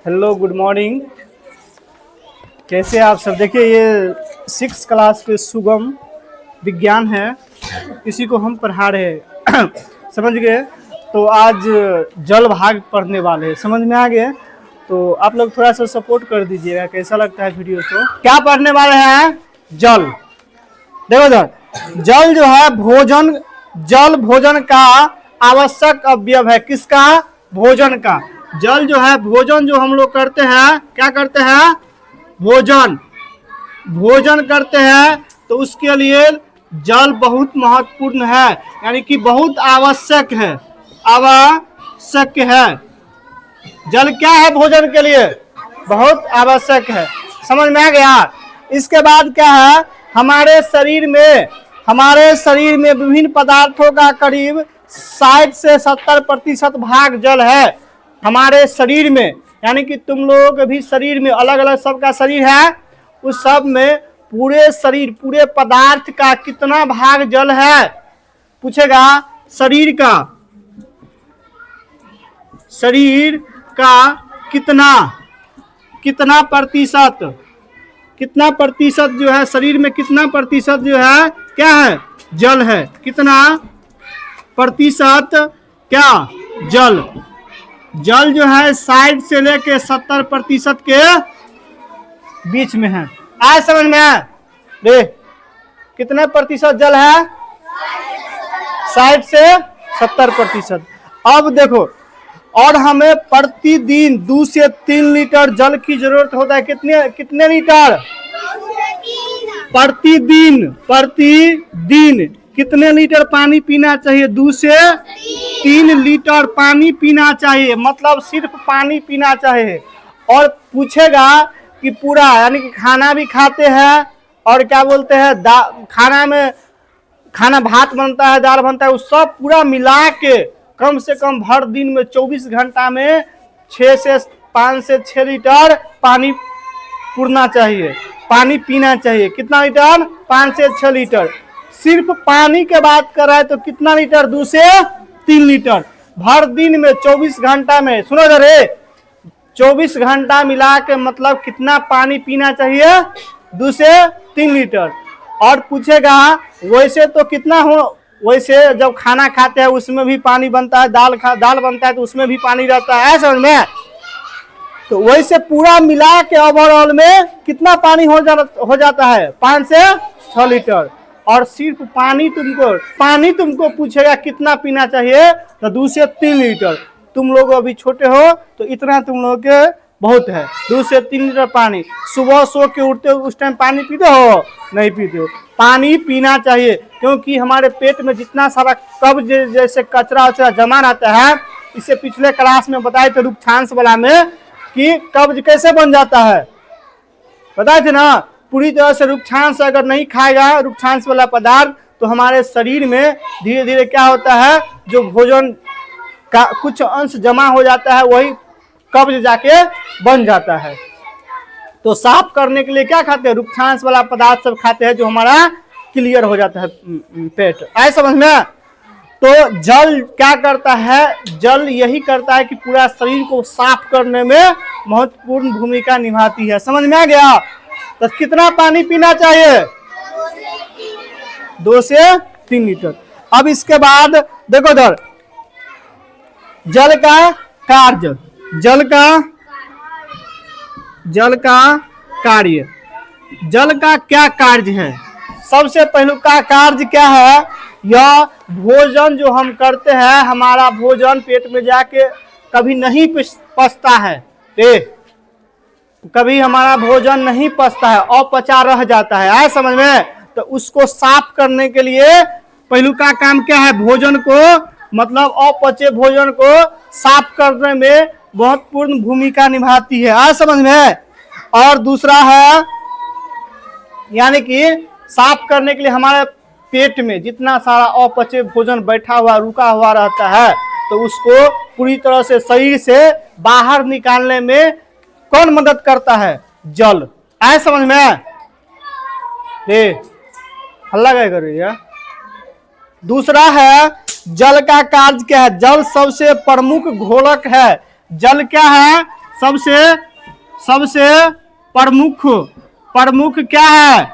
Hello good morning. कैसे आप सब? देखिए ये 6 क्लास के सुगम विज्ञान है, इसी को हम पढ़ा रहे हैं समझ गए। तो आज जल भाग पढ़ने वाले हैं, समझ में आ गए? तो आप लोग थोड़ा सा सपोर्ट कर दीजिएगा, कैसा लगता है वीडियो को। क्या पढ़ने वाले हैं? जल। देखो इधर, जल जो है भोजन, जल भोजन का आवश्यक अवयव है। किसका? भोजन का। जल जो है भोजन जो हम लोग करते हैं, क्या करते हैं? भोजन, भोजन करते हैं, तो उसके लिए जल बहुत महत्वपूर्ण है, यानी कि बहुत आवश्यक है, आवश्यक है। जल क्या है भोजन के लिए? बहुत आवश्यक है। समझ में आ गया? इसके बाद क्या है? हमारे शरीर में विभिन्न पदार्थों का करीब 60 से 70% भाग जल है हमारे शरीर में। यानी कि तुम लोगों के भी शरीर में अलग अलग सबका शरीर है, उस सब में पूरे शरीर, पूरे पदार्थ का कितना भाग जल है पूछेगा। शरीर का कितना प्रतिशत जो है, शरीर में कितना प्रतिशत जो है क्या है? जल है। कितना प्रतिशत क्या? जल। जल जो है 60 से लेके 70% के बीच में है। आज समझ में आया? देख कितने प्रतिशत जल है? 60 से 70%। अब देखो, और हमें प्रतिदिन 2 से 3 लीटर जल की जरूरत होता है। कितने लीटर? प्रतिदिन कितने लीटर पानी पीना चाहिए? 2 से 3 लीटर पानी पीना चाहिए, मतलब सिर्फ पानी पीना चाहिए। और पूछेगा कि पूरा, यानी कि खाना भी खाते हैं, और क्या बोलते हैं, खाना भात बनता है, दाल बनता है, उस सब पूरा मिला के कम से कम भर दिन में 24 घंटा में 5 से 6 लीटर पानी पूरना चाहिए, पानी पीना चाहिए। कितना लीटर? 5 से 6 लीटर। सिर्फ पानी के बात कर रहा है तो कितना लीटर? 2 से 3 लीटर भर दिन में 24 घंटा में। सुनो जरे, 24 घंटा मिला के मतलब कितना पानी पीना चाहिए? 2 से 3 लीटर। और पूछेगा वैसे तो कितना हो? वैसे जब खाना खाते हैं उसमें भी पानी बनता है, दाल बनता है तो उसमें भी पानी रहता है, समझ में? तो वैसे पूरा मिला के ओवरऑल में कितना पानी हो जाता है? 5 से 6 लीटर। और सिर्फ पानी तुमको पूछेगा कितना पीना चाहिए, तो 2 से 3 लीटर। तुम लोग अभी छोटे हो तो इतना तुम लोग के बहुत है, 2 से 3 लीटर पानी। सुबह सो के उठते हो उस टाइम पानी पीते हो? नहीं पीते हो। पानी पीना चाहिए, क्योंकि हमारे पेट में जितना सारा कब्ज जैसे कचरा वचरा जमा रहता है, इसे पिछले क्लास में बताए थे रूपछांस वाला में कि कब्ज कैसे बन जाता है, बताए थे ना। पूरी तरह से रूपछांस अगर नहीं खाएगा, रूपछांस वाला पदार्थ, तो हमारे शरीर में धीरे धीरे क्या होता है, जो भोजन का कुछ अंश जमा हो जाता है वही कब्ज जाके बन जाता है। तो साफ करने के लिए क्या खाते हैं? रूपछांस वाला पदार्थ सब खाते हैं, जो हमारा क्लियर हो जाता है पेट। आए समझ में? तो जल क्या करता है? जल यही करता है कि पूरा शरीर को साफ करने में महत्वपूर्ण भूमिका निभाती है। समझ में आ गया? तो कितना पानी पीना चाहिए? 2 से 3 लीटर। अब इसके बाद देखो इधर, जल का कार्य, जल का क्या कार्य है? सबसे पहले का कार्य क्या है? यह भोजन जो हम करते हैं, हमारा भोजन पेट में जाके कभी नहीं पचता है, कभी हमारा भोजन नहीं पचता है, अपचा रह जाता है। आए समझ में? तो उसको साफ करने के लिए पहलू का काम क्या है? भोजन को, मतलब अपचे भोजन को साफ करने में महत्वपूर्ण भूमिका निभाती है। आज समझ में? और दूसरा है, यानी कि साफ करने के लिए हमारे पेट में जितना सारा अपचे भोजन बैठा हुआ रुका हुआ रहता है, तो उसको पूरी तरह से शरीर से बाहर निकालने में कौन मदद करता है? जल। आए समझ में? हल्ला क्या कर रही है? दूसरा है, जल का कार्य क्या है? जल सबसे प्रमुख घोलक है। जल क्या है? सबसे प्रमुख क्या है?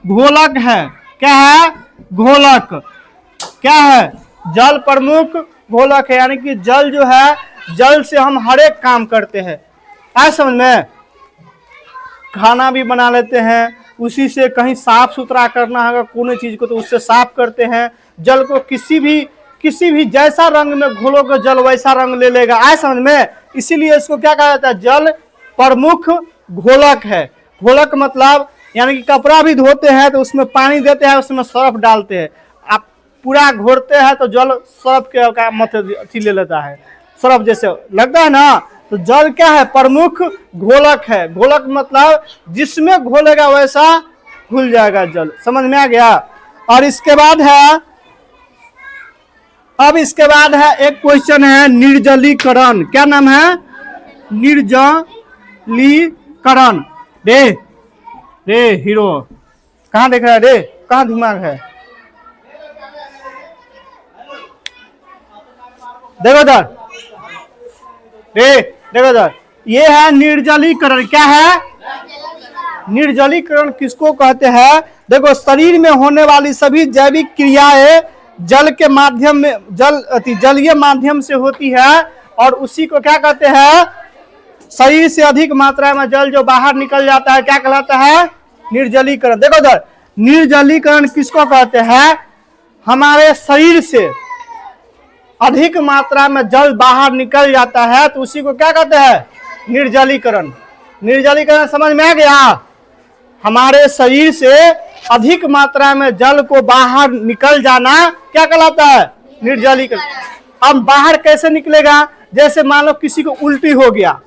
घोलक है। क्या है? घोलक। क्या है? जल प्रमुख घोलक है, यानी कि जल जो है, जल से हम हर एक काम करते हैं। आया समझ में? खाना भी बना लेते हैं, उसी से कहीं साफ सुथरा करना है कोई चीज को तो उससे साफ करते हैं। जल को किसी भी जैसा रंग में घोलोगे जल वैसा रंग ले लेगा। आया समझ में? इसीलिए इसको क्या कहा जाता है? जल प्रमुख घोलक है। घोलक मतलब यानी कि कपड़ा भी धोते हैं तो उसमें पानी देते हैं, उसमें सर्फ डालते हैं, आप पूरा घोरते हैं तो जल सर्फ के मत ले लेता है, सर्फ जैसे लगता है ना। तो जल क्या है? प्रमुख घोलक है। घोलक मतलब जिसमें घोलेगा वैसा घुल जाएगा जल। समझ में आ गया? और इसके बाद है एक क्वेश्चन है निर्जलीकरण। क्या नाम है? निर्जलीकरण। रे हीरो कहाँ देख रहा है रे? कहाँ दिमाग है? देखो इधर रे, देखो इधर, ये है निर्जलीकरण। क्या है? निर्जलीकरण किसको कहते हैं? देखो, शरीर में होने वाली सभी जैविक क्रियाएं जल के माध्यम में जलीय माध्यम से होती है, और उसी को क्या कहते हैं? शरीर से अधिक मात्रा में जल जो बाहर निकल जाता है क्या कहलाता है? निर्जलीकरण। देखो इधर, निर्जलीकरण किसको कहते हैं? हमारे शरीर से अधिक मात्रा में जल बाहर निकल जाता है तो उसी को क्या कहते हैं? निर्जलीकरण। निर्जलीकरण समझ में आ गया? हमारे शरीर से अधिक मात्रा में जल को बाहर निकल जाना क्या कहलाता है? निर्जलीकरण। अब बाहर कैसे निकलेगा? जैसे मान लो किसी को उल्टी हो गया,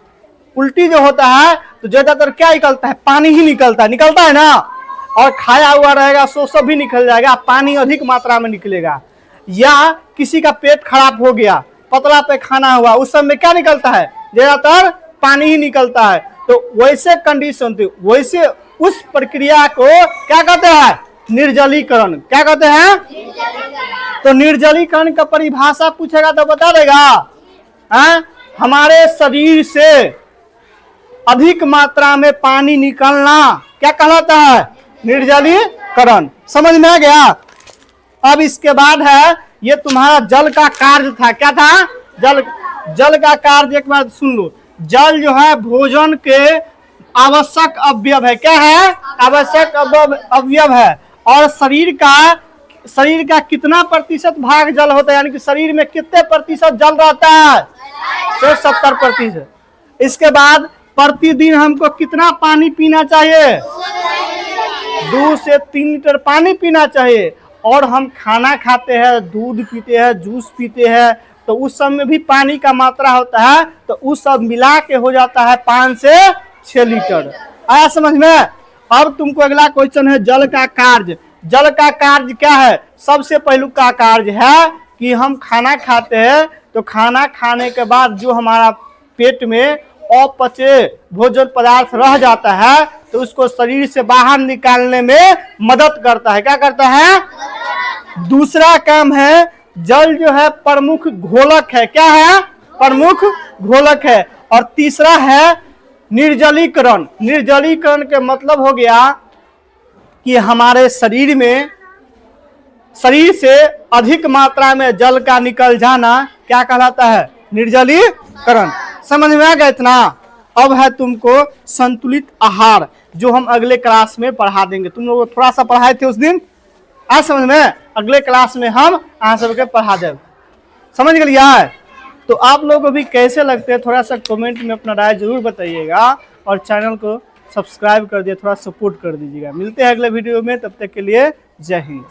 उल्टी जो होता है तो ज्यादातर क्या निकलता है? पानी ही निकलता है ना, और खाया हुआ रहेगा सो सब भी निकल जाएगा, पानी अधिक मात्रा में निकलेगा। या किसी का पेट खराब हो गया, पतला पैखाना हुआ, उस समय क्या निकलता है? ज्यादातर पानी ही निकलता है। तो वैसे कंडीशन थी, वैसे उस प्रक्रिया को क्या कहते हैं? निर्जलीकरण। क्या कहते हैं? तो निर्जलीकरण का परिभाषा पूछेगा तो बता देगा। हमारे शरीर से अधिक मात्रा में पानी निकलना क्या कहलाता है? निर्जलीकरण। समझ में आ गया? अब इसके बाद है, ये तुम्हारा जल का कार्य था। क्या था? जल का कार्य एक बार सुन लो। जल जो है भोजन के आवश्यक अवयव है। क्या है? आवश्यक अवयव है। और शरीर का कितना प्रतिशत भाग जल होता है, यानी कि शरीर में कितने प्रतिशत जल रहता है? 70%। इसके बाद प्रतिदिन हमको कितना पानी पीना चाहिए? 2 से 3 लीटर पानी पीना चाहिए। और हम खाना खाते हैं, दूध पीते हैं, जूस पीते हैं, तो उस सब में भी पानी का मात्रा होता है, तो उस सब मिला के हो जाता है 5 से 6 लीटर। आया समझ में? अब तुमको अगला क्वेश्चन है जल का कार्य। जल का कार्य क्या है? सबसे पहलू का कार्य है कि हम खाना खाते हैं, तो खाना खाने के बाद जो हमारा पेट में अपचे भोजन पदार्थ रह जाता है तो उसको शरीर से बाहर निकालने में मदद करता है। क्या करता है? दूसरा काम है, जल जो है प्रमुख घोलक है। क्या है? प्रमुख घोलक है। और तीसरा है निर्जलीकरण। निर्जलीकरण के मतलब हो गया कि हमारे शरीर से अधिक मात्रा में जल का निकल जाना क्या कहलाता है? निर्जलीकरण। समझ में आ गया इतना? अब है तुमको संतुलित आहार, जो हम अगले क्लास में पढ़ा देंगे। तुम लोग थोड़ा सा पढ़ाए थे उस दिन, आज समझ में? अगले क्लास में हम आप सबके पढ़ा देंगे। समझ गया? तो आप लोगों को भी कैसे लगते हैं थोड़ा सा कमेंट में अपना राय जरूर बताइएगा, और चैनल को सब्सक्राइब कर दिए, थोड़ा सपोर्ट कर दीजिएगा। मिलते हैं अगले वीडियो में, तब तक के लिए जय हिंद।